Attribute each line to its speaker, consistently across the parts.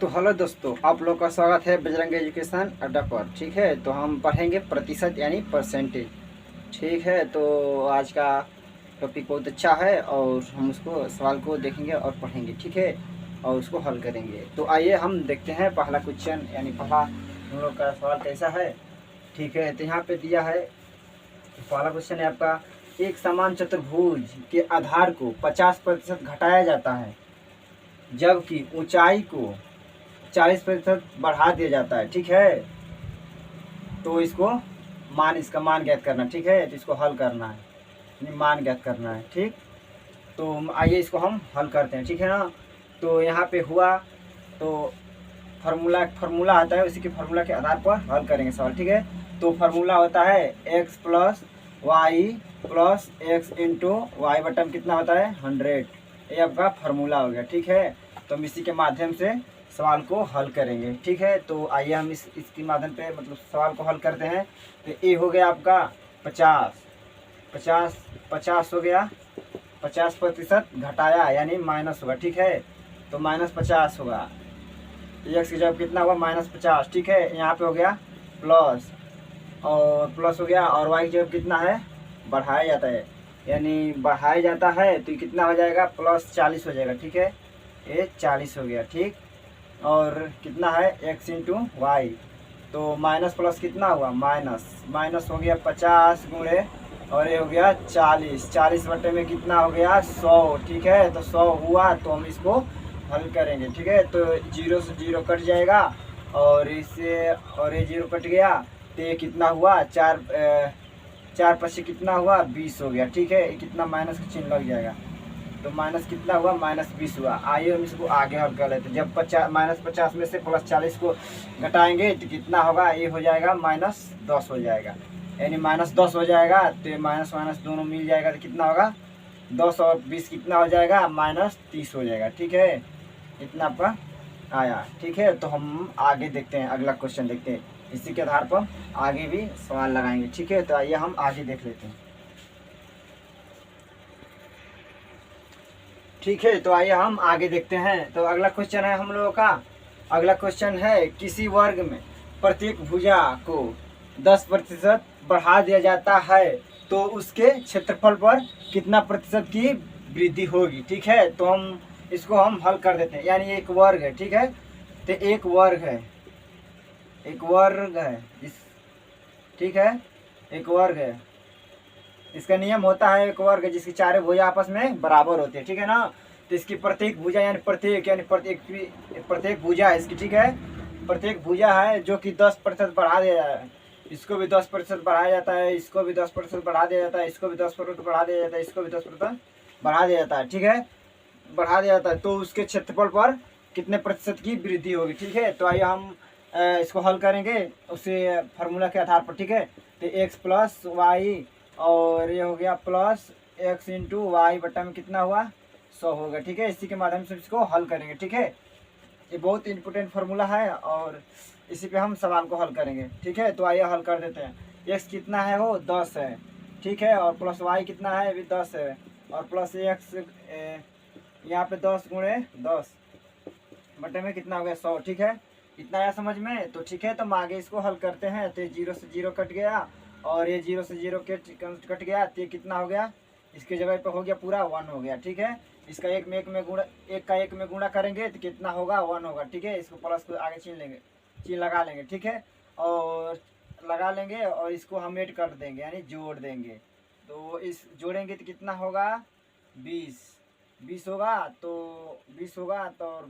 Speaker 1: तो हेलो दोस्तों, आप लोग का स्वागत है बजरंग एजुकेशन अड्डा पर। ठीक है, तो हम पढ़ेंगे प्रतिशत यानी परसेंटेज। ठीक है, तो आज का टॉपिक बहुत अच्छा है और हम उसको सवाल को देखेंगे और पढ़ेंगे। ठीक है, और उसको हल करेंगे। तो आइए हम देखते हैं पहला क्वेश्चन यानी पहला हम लोग का सवाल कैसा है। ठीक है, तो यहाँ पे दिया है पहला क्वेश्चन है आपका, एक समान चतुर्भुज के आधार को 50% घटाया जाता है जबकि ऊंचाई को 40% बढ़ा दिया जाता है। ठीक है, तो इसको इसका मान ज्ञात करना। ठीक है, तो इसको हल करना है, मान ज्ञात करना है। ठीक, तो आइए इसको हम हल करते हैं। ठीक है ना, तो यहाँ पे हुआ तो फार्मूला आता है, उसी के फार्मूला के आधार पर हल करेंगे सवाल। ठीक है, तो फार्मूला होता है x plus y plus x into y बटन कितना होता है 100। ये आपका फार्मूला हो गया। ठीक है, तो हम इसी के माध्यम से सवाल को हल करेंगे। ठीक है, तो आइए हम इसके माध्यम पे मतलब सवाल को हल करते हैं। तो ए हो गया आपका 50 हो गया, 50% घटाया यानी माइनस होगा। ठीक है, तो -50 होगा। एक्स की जगह कितना हुआ -50। ठीक है, यहाँ पे हो गया प्लस और प्लस हो गया, और वाई की जगह कितना है बढ़ाया जाता है यानी बढ़ाया जाता है, तो कितना हो जाएगा +40 हो जाएगा। ठीक है, ये 40 हो गया। ठीक, और कितना है x इंटू वाई, तो माइनस प्लस कितना हुआ माइनस हो गया 50 गुणे, और ये हो गया 40 बटे में कितना हो गया 100। ठीक है, तो 100 हुआ, तो हम इसको हल करेंगे। ठीक है, तो 0 से 0 कट जाएगा और इससे और ये 0 कट गया, तो ये कितना हुआ 4 पच्चीस कितना हुआ 20 हो गया। ठीक है, कितना माइनस का चिन्ह लग जाएगा, तो माइनस कितना हुआ -20 हुआ। आइए हम इसको आगे हल कर लेते हैं। जब -50 में से +40 को घटाएंगे तो कितना होगा, ये हो जाएगा -10 हो जाएगा, यानी -10 हो जाएगा। तो माइनस माइनस दोनों मिल जाएगा, तो कितना होगा 10 और 20 कितना हो जाएगा -30 हो जाएगा। ठीक है, इतना आपका आया। ठीक है, तो हम आगे देखते हैं, अगला क्वेश्चन देखते हैं, इसी के आधार पर आगे भी सवाल लगाएंगे। ठीक है, तो आइए हम आगे देख लेते हैं। ठीक है, तो आइए हम आगे देखते हैं। तो अगला क्वेश्चन है हम लोगों का, अगला क्वेश्चन है किसी वर्ग में प्रत्येक भुजा को 10% बढ़ा दिया जाता है तो उसके क्षेत्रफल पर कितना प्रतिशत की वृद्धि होगी। ठीक है, तो हम इसको हम हल कर देते हैं। यानी एक वर्ग है। ठीक है, तो एक वर्ग है इस, ठीक है, एक वर्ग है। इसका नियम होता है एक वर्ग जिसकी चारों भुजा आपस में बराबर होती है। ठीक है ना, तो इसकी प्रत्येक भुजा यानी प्रत्येक भुजा है इसकी। ठीक है, प्रत्येक भुजा है जो कि 10% बढ़ा दिया जाता है, इसको भी 10% बढ़ाया जाता है, इसको भी 10% बढ़ा दिया जाता है, इसको भी 10% बढ़ा दिया जाता है, इसको भी 10% बढ़ा दिया जाता है। ठीक है, बढ़ा दिया जाता है, तो उसके क्षेत्रफल पर कितने प्रतिशत की वृद्धि होगी। ठीक है, तो आइए हम इसको हल करेंगे उसे फार्मूला के आधार पर। ठीक है, तो x प्लस वाई और ये हो गया प्लस x इंटू वाई बटा में कितना हुआ 100 होगा। ठीक है, इसी के माध्यम से इसको हल करेंगे। ठीक है, ये बहुत इंपॉर्टेंट फार्मूला है और इसी पे हम सवाल को हल करेंगे। ठीक है, तो आइए हल कर देते हैं। x कितना है वो 10 है। ठीक है, और प्लस y कितना है भी 10 है, और प्लस x यहाँ पे 10 गुणे 10 बटे में कितना हो गया 100। ठीक है, इतना आया समझ में। तो ठीक है, तो हम आगे इसको हल करते हैं। तो 0 से 0 कट गया और ये 0 से 0 कट गया, तो ये कितना हो गया, इसके जगह पे हो गया पूरा 1 हो गया। ठीक है, इसका एक का एक में गुणा करेंगे तो कितना होगा 1 होगा। ठीक है, इसको प्लस को आगे चिन्ह लगा लेंगे। ठीक है, और लगा लेंगे और इसको हम ऐड कर देंगे यानी जोड़ देंगे। तो इस जोड़ेंगे तो कितना होगा 20 होगा, तो 20 होगा, तो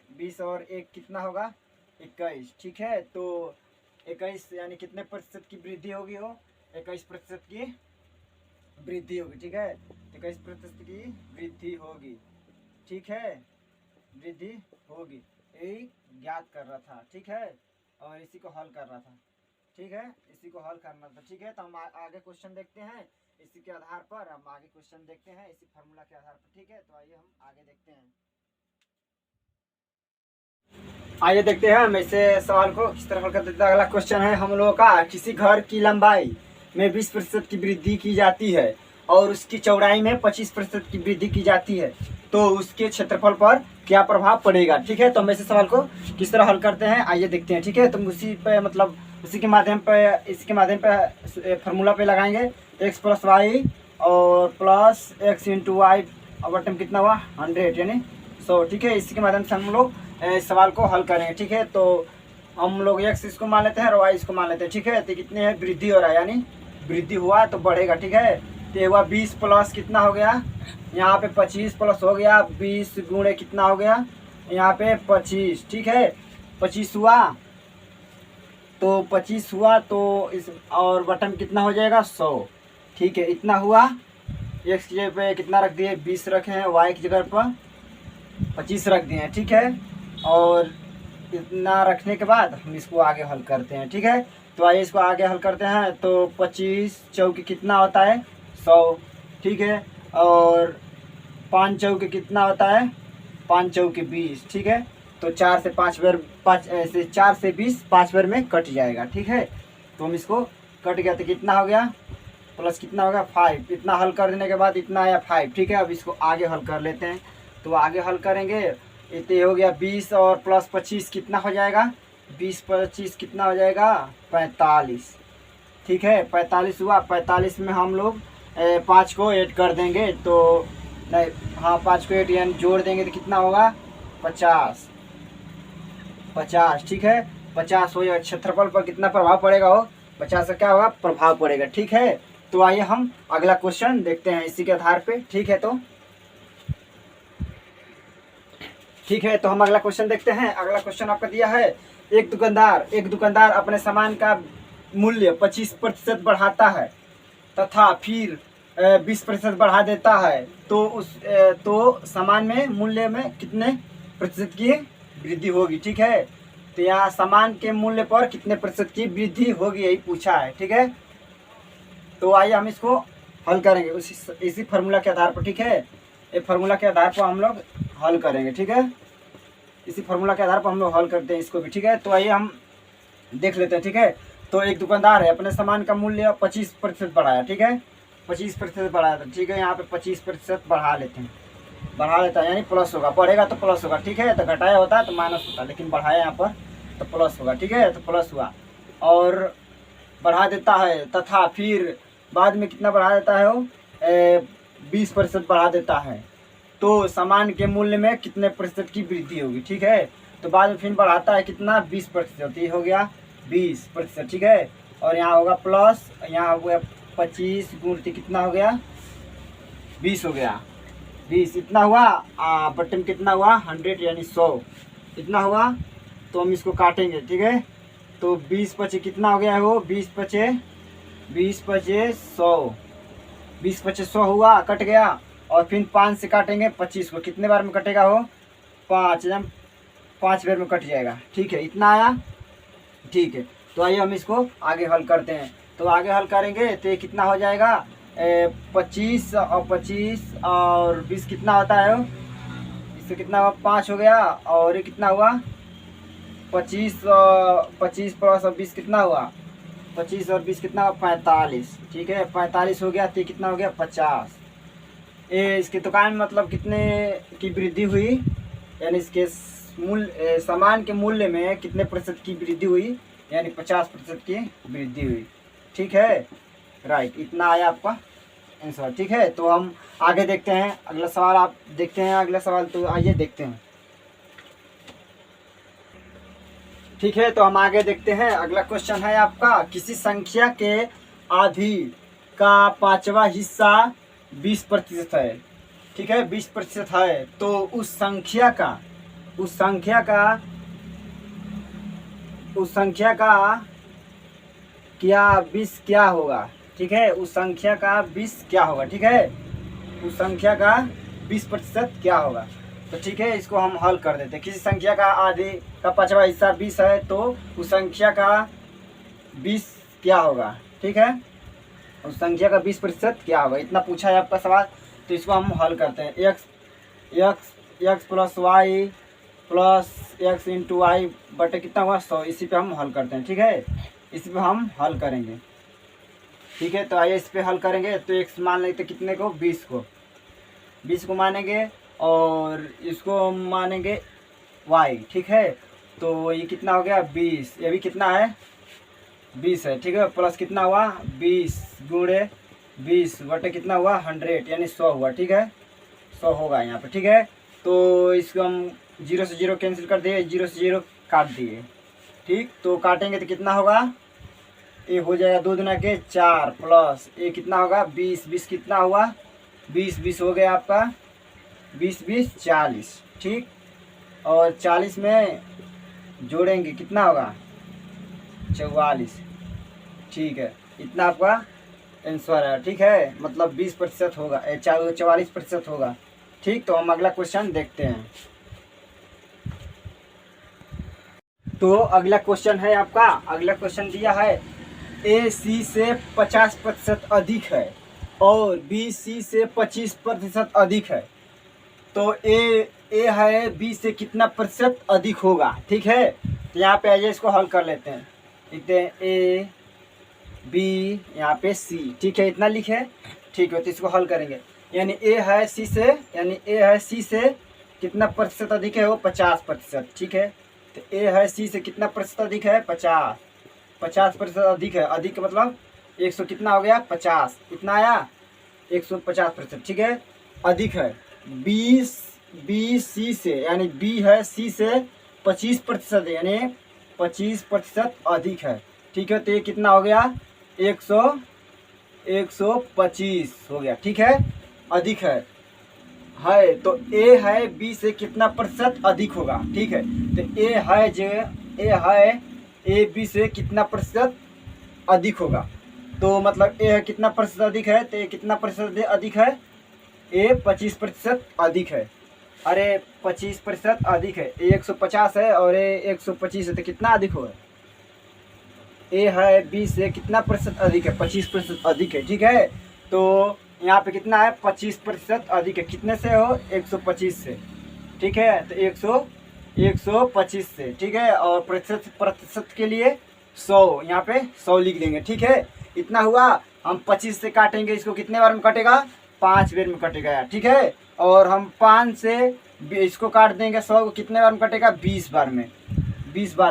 Speaker 1: 20 और एक कितना होगा 21। ठीक है, तो 21 यानी कितने प्रतिशत की वृद्धि होगी वो 21% की वृद्धि होगी। ठीक है, 21% की वृद्धि होगी। ठीक है, वृद्धि होगी, यही ज्ञात कर रहा था। ठीक है, और इसी को हल कर रहा था। ठीक है, इसी को हल करना था। ठीक है, तो हम आगे क्वेश्चन देखते हैं, इसी के आधार पर हम आगे क्वेश्चन देखते हैं, इसी फार्मूला के आधार पर। ठीक है, तो आइए हम आगे देखते हैं। आइए देखते हैं हम इसे सवाल को किस तरह हल कर देते हैं। अगला क्वेश्चन है हम लोगों का, किसी घर की लंबाई में 20% की वृद्धि की जाती है और उसकी चौड़ाई में 25% की वृद्धि की जाती है तो उसके क्षेत्रफल पर क्या प्रभाव पड़ेगा। ठीक है, तो हम ऐसे सवाल को किस तरह हल करते हैं आइए देखते हैं। ठीक है, तो उसी पे मतलब उसी के माध्यम पे इसके माध्यम पे फार्मूला पे लगाएंगे x प्लस वाई और प्लस एक्स इंटू वाई और टर्म कितना हुआ 100 यानी 100। ठीक है, इसी के माध्यम से हम लोग सवाल को हल करेंगे। ठीक है, तो हम लोग x इसको मान लेते हैं और y इसको मान लेते हैं। ठीक है, तो कितने है वृद्धि हो रहा है यानी वृद्धि हुआ तो बढ़ेगा। ठीक है, तो ये हुआ 20 प्लस कितना हो गया यहाँ पे 25 प्लस हो गया 20 गुणे कितना हो गया यहाँ पे 25। ठीक है, 25 हुआ तो इस और बटन कितना हो जाएगा 100। ठीक है, इतना हुआ। एक्स की जगह पे कितना रख दिए 20 रखे हैं, वाई की जगह पर 25 रख दिए हैं। ठीक है, और इतना रखने के बाद हम इसको आगे हल करते हैं। ठीक है, तो आइए इसको आगे हल करते हैं। तो 25 चौके कितना होता है 100। ठीक है, और 5 चौके कितना होता है 5 चौके 20। ठीक है, तो 4 से 5 बार 5 ऐसे 4 से 20 5 बार में कट जाएगा। ठीक है, तो हम इसको कट गया तो कितना हो गया प्लस कितना होगा 5। इतना हल कर देने के बाद इतना आया 5। ठीक है, अब इसको आगे हल कर लेते हैं। तो आगे हल करेंगे इतने हो गया 20 और प्लस 25 कितना हो जाएगा 20 25 कितना हो जाएगा 45। ठीक है, 45 हुआ। 45 में हम लोग 5 को ऐड कर देंगे तो नहीं हाँ 5 को ऐड यानी जोड़ देंगे तो कितना होगा 50। ठीक है, 50 हो या क्षेत्रफल पर कितना प्रभाव पड़ेगा हो 50 का क्या होगा प्रभाव पड़ेगा। ठीक है, तो आइए हम अगला क्वेश्चन देखते हैं इसी के आधार पे। ठीक है, तो हम अगला क्वेश्चन देखते हैं। अगला क्वेश्चन आपका दिया है एक दुकानदार अपने सामान का मूल्य 25% बढ़ाता है तथा फिर 20% बढ़ा देता है तो सामान में मूल्य में कितने प्रतिशत की वृद्धि होगी। ठीक है, तो यहाँ सामान के मूल्य पर कितने प्रतिशत की वृद्धि होगी यही पूछा है। ठीक है, तो आइए हम इसको हल करेंगे इसी फार्मूला के आधार पर। ठीक है, ये फार्मूला के आधार पर हम लोग हल करेंगे। ठीक है, इसी फार्मूला के आधार पर हम लोग हल करते हैं इसको भी। ठीक है, तो आइए हम देख लेते हैं। ठीक है, तो एक दुकानदार है अपने सामान का मूल्य 25% बढ़ाया। ठीक है, 25% बढ़ाया था। ठीक है, यहाँ पे 25% बढ़ा लेते हैं यानी प्लस होगा, बढ़ेगा तो प्लस होगा। ठीक है, तो घटाया होता है तो माइनस होता है, लेकिन बढ़ाया यहाँ पर तो प्लस होगा। ठीक है, तो प्लस हुआ और बढ़ा देता है तथा फिर बाद में कितना बढ़ा देता है वो 20% बढ़ा देता है तो सामान के मूल्य में कितने प्रतिशत की वृद्धि होगी। ठीक है, तो बाद में फिर बढ़ाता है कितना 20%, ये हो गया 20%। ठीक है, और यहाँ होगा प्लस, यहाँ हो गया 25 गुणती कितना हो गया 20 हो गया 20 इतना हुआ। बटन कितना हुआ 100 यानी 100 इतना हुआ। तो हम इसको काटेंगे। ठीक है, तो 20 पचे कितना हो गया है वो 20 पचे 100 20 पचे 100 हुआ कट गया। और फिर 5 से काटेंगे 25 को कितने बार में कटेगा वो 5 बार में कट जाएगा। ठीक है, इतना आया। ठीक है, तो आइए हम इसको आगे हल करते हैं। तो आगे हल करेंगे तो ये कितना हो जाएगा 25 और 20 कितना होता है इससे कितना हुआ 5 हो गया। और ये कितना हुआ 25 प्लस और 20 कितना हुआ 25 और 20 कितना हुआ 45। ठीक है, 45 हो गया तो कितना हो गया 50। इसकी दुकान में मतलब कितने की वृद्धि हुई यानी इसके मूल्य सामान के मूल्य में कितने प्रतिशत की वृद्धि हुई यानी 50% की वृद्धि हुई। ठीक है, राइट, इतना आया आपका आंसर। ठीक है, तो हम आगे देखते हैं अगला सवाल। आप देखते हैं अगला सवाल, तो आइए देखते हैं। ठीक है, तो हम आगे देखते हैं। अगला क्वेश्चन है आपका किसी संख्या के आधी का 5वां हिस्सा 20% है। ठीक है, 20% है तो उस संख्या क्या 20 क्या होगा। ठीक है, उस संख्या का 20 क्या होगा। ठीक है, उस संख्या का 20% क्या होगा। तो ठीक है, इसको हम हल कर देते हैं। किसी संख्या का आधे का 5वां हिस्सा 20 है तो उस संख्या का 20 क्या होगा। ठीक है, उस संख्या का 20% क्या होगा, इतना पूछा है आपका सवाल। तो इसको हम हल करते हैं। X plus y plus x into y बटे कितना हुआ 100, इसी पे हम हल करते हैं। ठीक है, इसी पे हम हल करेंगे। ठीक है। तो आइए इस पे हल करेंगे। तो x मान लेते कितने को, 20 को मानेंगे और इसको मानेंगे y, ठीक है। तो ये कितना हो गया 20, ये भी कितना है 20 है, ठीक है। प्लस कितना हुआ 20 गुणे 20 बटे कितना हुआ 100 यानी 100 हुआ, ठीक है। 100 होगा यहाँ पे, ठीक है। तो इसको हम 0 से 0 कैंसिल कर दिए, 0 से 0 काट दिए, ठीक। तो काटेंगे तो कितना होगा, ये हो जाएगा 2 दूना के 4 प्लस ये कितना होगा 20 कितना हुआ 20 हो गया आपका 20 40, ठीक। और 40 में जोड़ेंगे कितना होगा 44, ठीक है। इतना आपका आंसर है, ठीक है। मतलब 20% होगा, 44% होगा, ठीक। तो हम अगला क्वेश्चन देखते हैं। तो अगला क्वेश्चन है आपका, अगला क्वेश्चन दिया है ए सी से 50% अधिक है और बी सी से 25% अधिक है। तो ए है बी से कितना प्रतिशत अधिक होगा, ठीक है। तो यहाँ पे आइए इसको हल कर लेते हैं। लिखते हैं ए बी यहाँ पे सी, ठीक है। इतना लिखे, ठीक है। तो इसको हल करेंगे, यानी ए है सी से, यानी ए है सी से कितना प्रतिशत अधिक है, वो 50%, ठीक है। तो ए है सी से कितना प्रतिशत अधिक है 50% अधिक है। अधिक मतलब 100 कितना हो गया 50, इतना आया 150%, ठीक है। अधिक है बी सी से, यानी बी है सी से 25%, यानी 25% अधिक है, ठीक है। तो ये कितना हो गया 125 हो गया, ठीक है। अधिक है तो ए है बी से कितना प्रतिशत अधिक होगा, ठीक है। तो ए है ए बी से कितना प्रतिशत अधिक होगा। तो मतलब ए है कितना प्रतिशत अधिक है, तो ए कितना प्रतिशत अधिक है, ए 25% अधिक है। अरे 25% अधिक है, ए 150 है और ए 125 है, तो कितना अधिक होगा, ए है बी से कितना प्रतिशत अधिक है 25% अधिक है, ठीक है। तो यहाँ पे कितना है 25% अधिक है, कितने से हो 125 से, ठीक है। तो 125 से, ठीक है। और प्रतिशत के लिए 100, यहाँ पे 100 लिख देंगे, ठीक है। इतना हुआ। हम 25 से काटेंगे, इसको कितने बार में कटेगा 5 बार में कटेगा, ठीक है। और हम 5 से इसको काट देंगे 100 को कितने बार में कटेगा 20 बार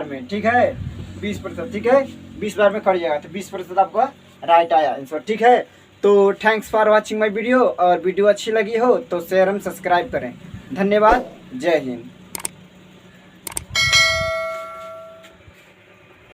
Speaker 1: में, ठीक है। 20%, ठीक है। 20 बार में कट जाएगा, तो 20% आपका राइट आया आंसर, ठीक है। तो thanks for watching my video, और वीडियो अच्छी लगी हो तो शेयर एंड सब्सक्राइब करें। धन्यवाद, जय हिंद।